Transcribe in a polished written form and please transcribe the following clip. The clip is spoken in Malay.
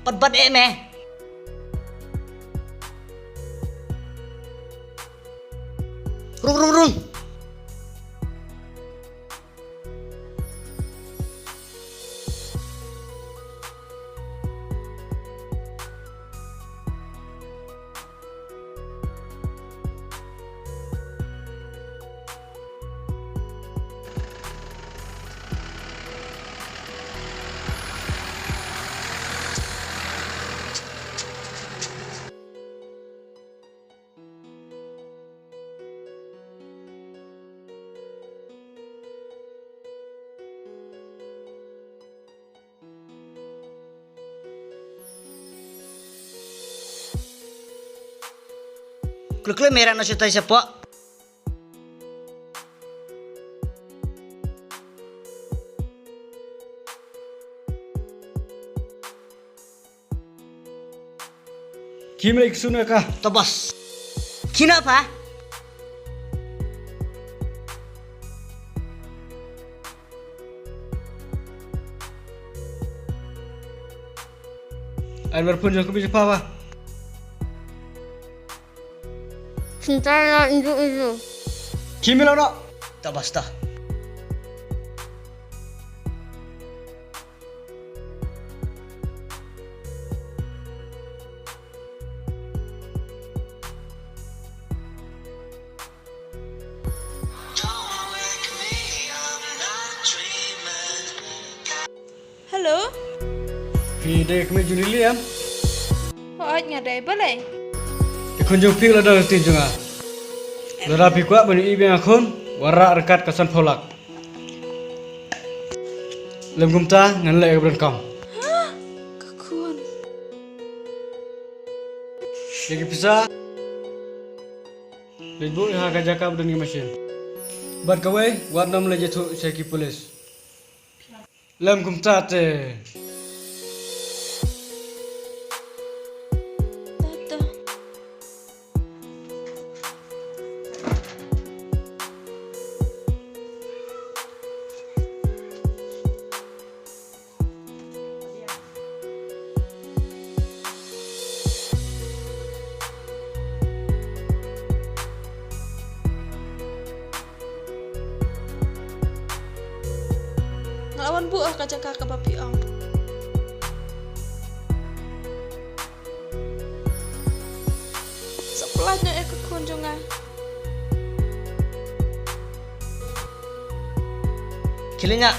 Pat me. Rung. Kluk merah na siya tayo sa po. Kim iksuna ka? Tabas. Kinapa? Alvar pun jago bisa pawa. Cinta na itu. Kim ilaw na? Tabas ta. Halo? Pide kami Junili ya. Hoat ngadai balai. Ikunjung pil ada tinjunga. Lerapi kuat bani ibi akun warak rekat kasan polak. Lem gumta nganlek ke kam. Kakuan. Jadi pisah. Lebu ha kajaka bdan mesin. Bad kawe warna meleje tu seki polis. Lem gumta te. Tata. Ngelawan buah kaca kakak papi ang. Sepelahnya kekunjungan. Kilinya.